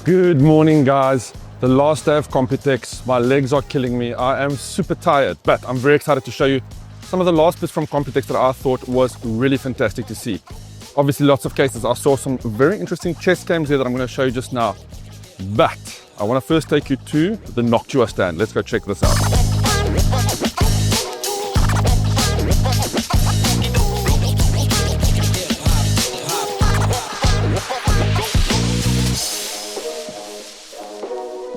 Good morning, guys. The last day of Computex. My legs are killing me. I am super tired, but I'm very excited to show you some of the last bits from Computex that I thought was really fantastic to see. Obviously, lots of cases. I saw some very interesting chess games there that I'm going to show you just now. But I want to first take you to the Noctua stand. Let's go check this out.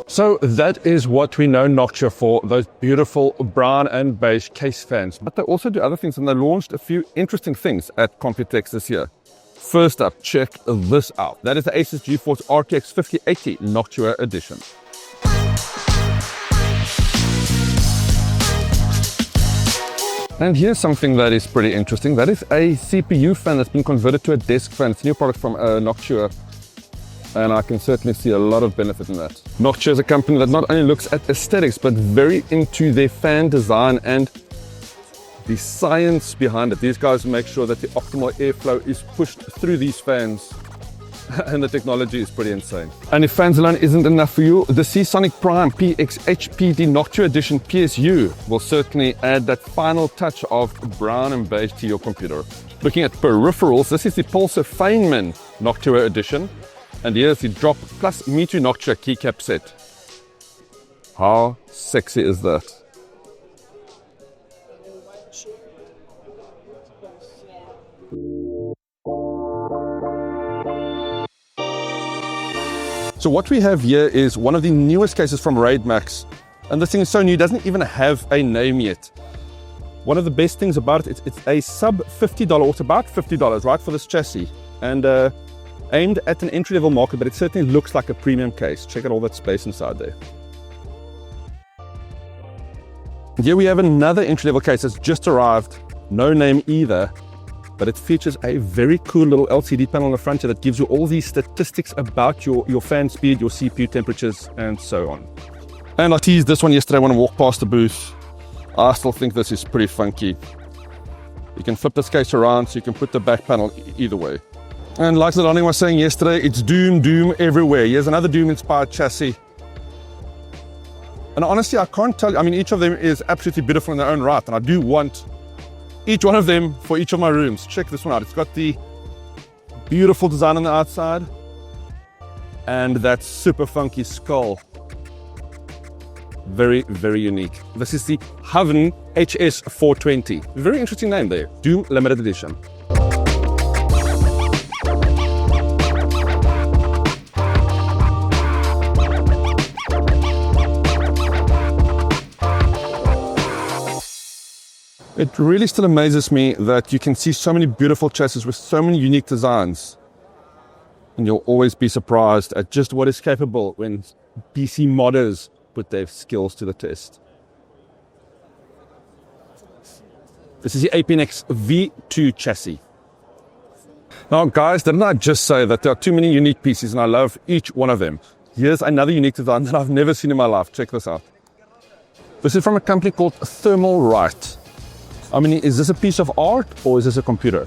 So that is what we know Noctua for, those beautiful brown and beige case fans. But they also do other things, and they launched a few interesting things at Computex this year. First up, check this out. That is the Asus GeForce RTX 5080 Noctua edition. And here's something that is pretty interesting. That is a CPU fan that's been converted to a desk fan. It's a new product from Noctua. And I can certainly see a lot of benefit in that. Noctua is a company that not only looks at aesthetics, but very into their fan design and the science behind it. These guys make sure that the optimal airflow is pushed through these fans. And the technology is pretty insane. And if fans alone isn't enough for you, the Seasonic Prime PX HPD Noctua Edition PSU will certainly add that final touch of brown and beige to your computer. Looking at peripherals, this is the Pulsar Feynman Noctua Edition. And here's the Drop Plus Me2 Noctua keycap set. How sexy is that? So what we have here is one of the newest cases from Raid Max. And this thing is so new, it doesn't even have a name yet. One of the best things about it, it's a sub $50, or it's about $50, right, for this chassis. And aimed at an entry-level market, but it certainly looks like a premium case. Check out all that space inside there. And here we have another entry-level case that's just arrived, no name either, but it features a very cool little LCD panel on the front here that gives you all these statistics about your fan speed, your CPU temperatures, and so on. And I teased this one yesterday when I walked past the booth. I still think this is pretty funky. You can flip this case around so you can put the back panel either way. And like Zalani was saying yesterday, it's Doom everywhere. Here's another Doom-inspired chassis. And honestly, I can't tell you, I mean, each of them is absolutely beautiful in their own right, and I do want each one of them for each of my rooms. Check this one out. It's got the beautiful design on the outside, and that super funky skull. Very, very unique. This is the Haven HS420. Very interesting name there. Doom Limited Edition. It really still amazes me that you can see so many beautiful chassis with so many unique designs. And you'll always be surprised at just what is capable when PC modders put their skills to the test. This is the APNX V2 chassis. Now guys, didn't I just say that there are too many unique pieces and I love each one of them? Here's another unique design that I've never seen in my life. Check this out. This is from a company called Thermal Right. I mean, is this a piece of art or is this a computer?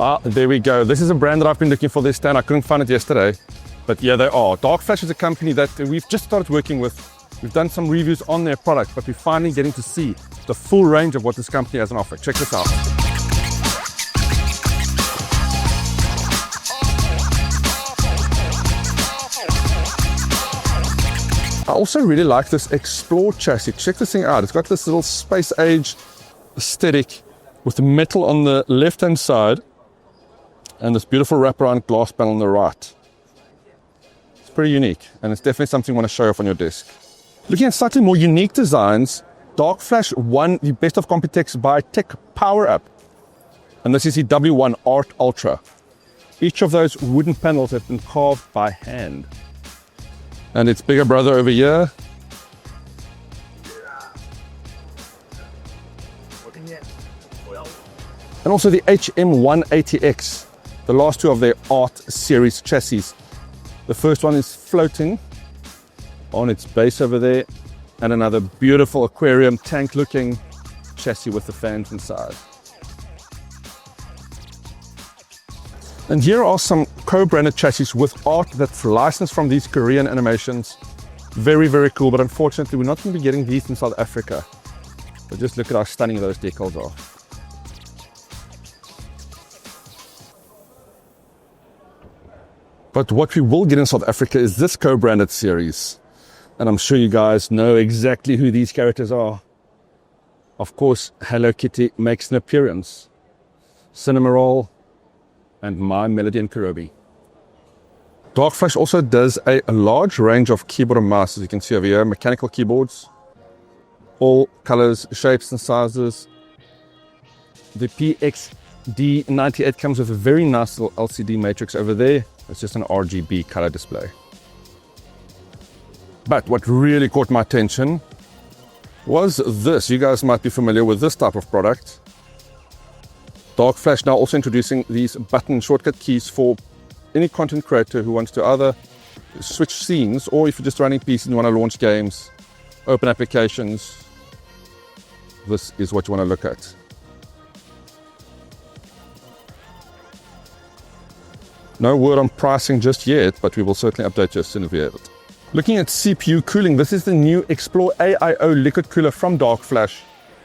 Ah, there we go. This is a brand that I've been looking for this stand. I couldn't find it yesterday, but yeah, they are. Darkflash is a company that we've just started working with. We've done some reviews on their product, but we're finally getting to see the full range of what this company has on offer. Check this out. I also really like this Explore chassis. Check this thing out. It's got this little space age aesthetic with the metal on the left-hand side and this beautiful wraparound glass panel on the right. It's pretty unique, and it's definitely something you want to show off on your desk. Looking at slightly more unique designs, Darkflash won the Best of Computex by Tech Power Up, and this is the W1 Art Ultra. Each of those wooden panels have been carved by hand. And its bigger brother over here. And also the HM180X, the last two of their Art Series chassis. The first one is floating on its base over there, and another beautiful aquarium tank looking chassis with the fans inside. And here are some co-branded chassis with art that's licensed from these Korean animations. Very, very cool, but unfortunately we're not going to be getting these in South Africa. But just look at how stunning those decals are. But what we will get in South Africa is this co-branded series. And I'm sure you guys know exactly who these characters are. Of course, Hello Kitty makes an appearance. Cinnamoroll and My Melody and Kurobi. Darkflash also does a large range of keyboard and mouse, as you can see over here, mechanical keyboards, all colors, shapes and sizes. The PXD98 comes with a very nice little LCD matrix over there. It's just an RGB color display. But what really caught my attention was this. You guys might be familiar with this type of product. Darkflash now also introducing these button shortcut keys for any content creator who wants to either switch scenes, or if you're just running PC and you want to launch games, open applications, this is what you want to look at. No word on pricing just yet, but we will certainly update you as soon as we have it. Looking at CPU cooling, this is the new Explore AIO liquid cooler from Darkflash,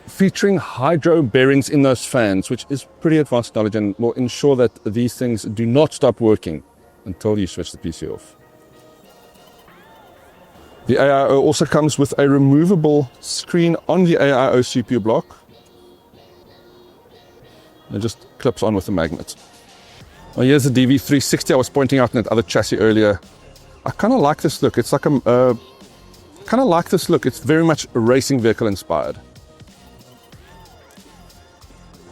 featuring hydro bearings in those fans, which is pretty advanced knowledge and will ensure that these things do not stop working until you switch the PC off. The AIO also comes with a removable screen on the AIO CPU block. It just clips on with a magnet. Well, here's the DV360 I was pointing out in that other chassis earlier. I kind of like this look. It's like It's very much racing vehicle inspired.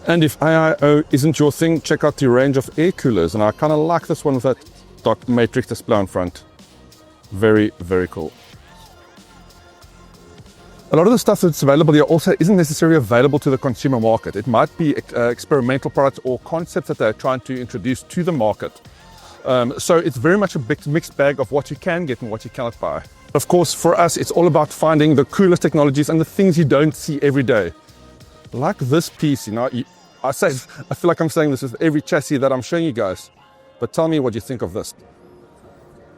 And if AIO isn't your thing, check out the range of air coolers. And I kind of like this one with that dark matrix display on front. Very, very cool. A lot of the stuff that's available here also isn't necessarily available to the consumer market. It might be experimental products or concepts that they're trying to introduce to the market. So it's very much a big mixed bag of what you can get and what you cannot buy. Of course, for us, it's all about finding the coolest technologies and the things you don't see every day. Like this piece, I feel like I'm saying this with every chassis that I'm showing you guys. But tell me what you think of this.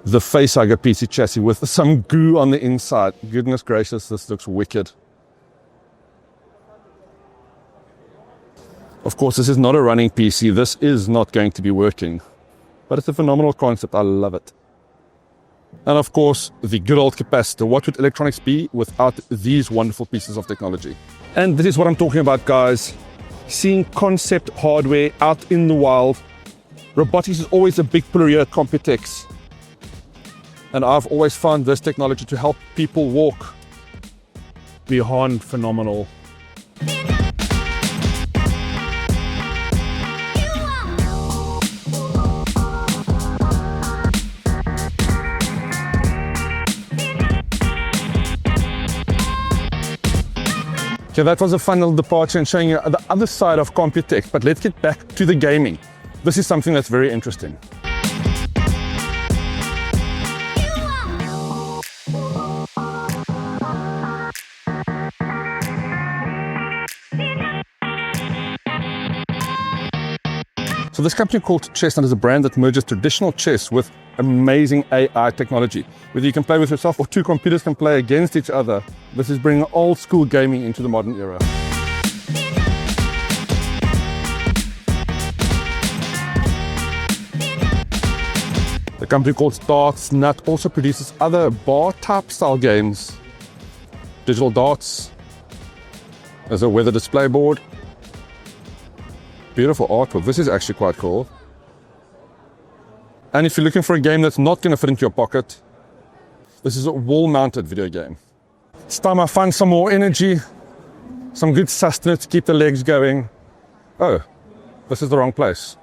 The facehugger PC chassis with some goo on the inside. Goodness gracious, this looks wicked. Of course, this is not a running PC. This is not going to be working. But it's a phenomenal concept. I love it. And of course, the good old capacitor. What would electronics be without these wonderful pieces of technology? And this is what I'm talking about, guys. Seeing concept hardware out in the wild. Robotics is always a big pillar here at Computex. And I've always found this technology to help people walk beyond phenomenal. Okay, that was a fun little departure and showing you the other side of Computex, but let's get back to the gaming. This is something that's very interesting. So this company called Chess is a brand that merges traditional chess with amazing AI technology. Whether you can play with yourself or two computers can play against each other, this is bringing old school gaming into the modern era. The company called Dartsnut also produces other bar type style games. Digital darts. There's a weather display board. Beautiful artwork. This is actually quite cool. And if you're looking for a game that's not going to fit into your pocket, This is a wall-mounted video game. It's time I find some more energy, some good sustenance to keep the legs going. Oh, this is the wrong place.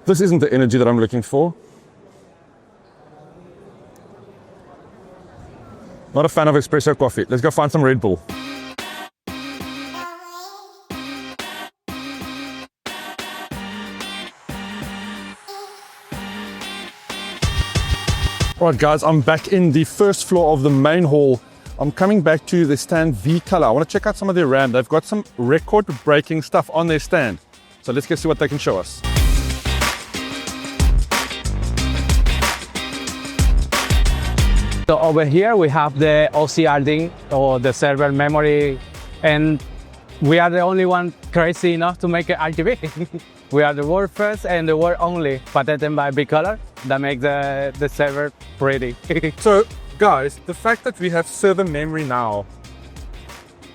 This isn't the energy that I'm looking for. Not a fan of espresso coffee. Let's go find some Red Bull. Alright guys, I'm back in the first floor of the main hall. I'm coming back to the stand V-Color. I want to check out some of their RAM. They've got some record-breaking stuff on their stand. So let's go see what they can show us. So over here we have the OCRD, or the server memory, and we are the only one crazy enough to make an RGB. We are the world first and the world only, patented by V-Color, that makes the server pretty. So guys, the fact that we have server memory now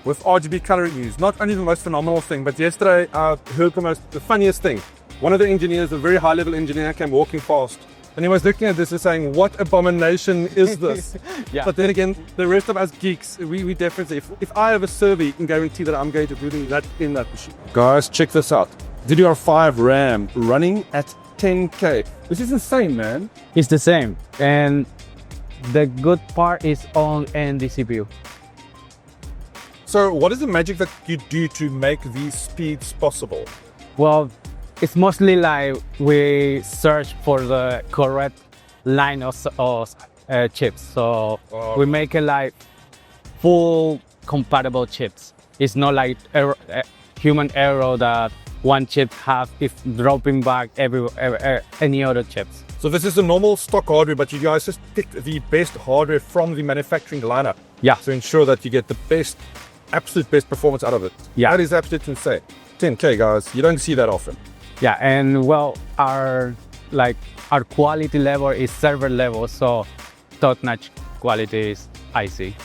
with RGB coloring is not only the most phenomenal thing, but yesterday I heard the funniest thing. One of the engineers, a very high level engineer, came walking past and he was looking at this and saying, what abomination is this? Yeah. But then again, the rest of us geeks, we definitely, if I have a server, you can guarantee that I'm going to put that in that machine. Guys, check this out. DDR5 RAM running at 10K. This is insane, man. It's the same, and the good part is on the CPU. So what is the magic that you do to make these speeds possible? Well, it's mostly like we search for the correct line of chips. So we make it like full compatible chips. It's not like human error that one chip have if dropping back any other chips. So this is the normal stock hardware, but you guys just picked the best hardware from the manufacturing lineup. Yeah. To ensure that you get the best, absolute best performance out of it. Yeah. That is absolutely insane. 10K guys, you don't see that often. Yeah, and well, our quality level is server level, so top-notch quality is IC.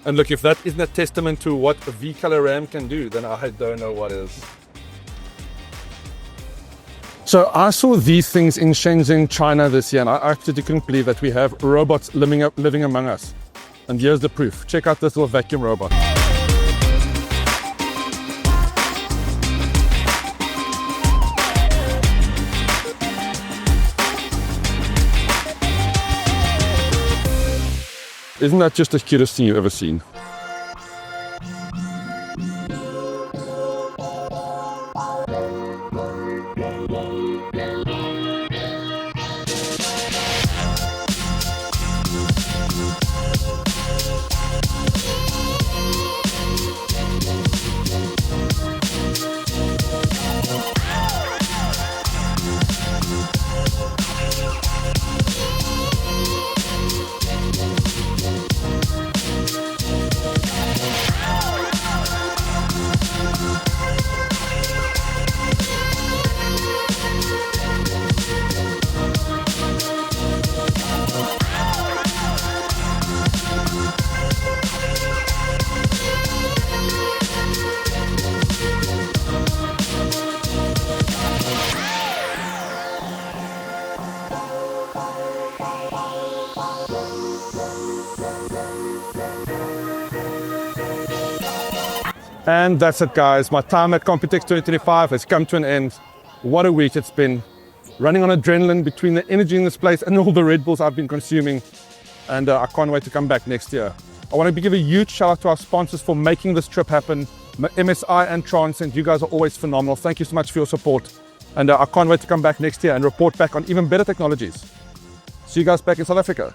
And look, if that isn't a testament to what a V-Color RAM can do, then I don't know what is. So I saw these things in Shenzhen, China this year, and I absolutely couldn't believe that we have robots living among us. And here's the proof. Check out this little vacuum robot. Isn't that just the cutest thing you've ever seen? And that's it guys, my time at Computex 2025 has come to an end. What a week it's been. Running on adrenaline between the energy in this place and all the Red Bulls I've been consuming. And I can't wait to come back next year. I want to give a huge shout out to our sponsors for making this trip happen. MSI and Transcend, you guys are always phenomenal. Thank you so much for your support. And I can't wait to come back next year and report back on even better technologies. See you guys back in South Africa.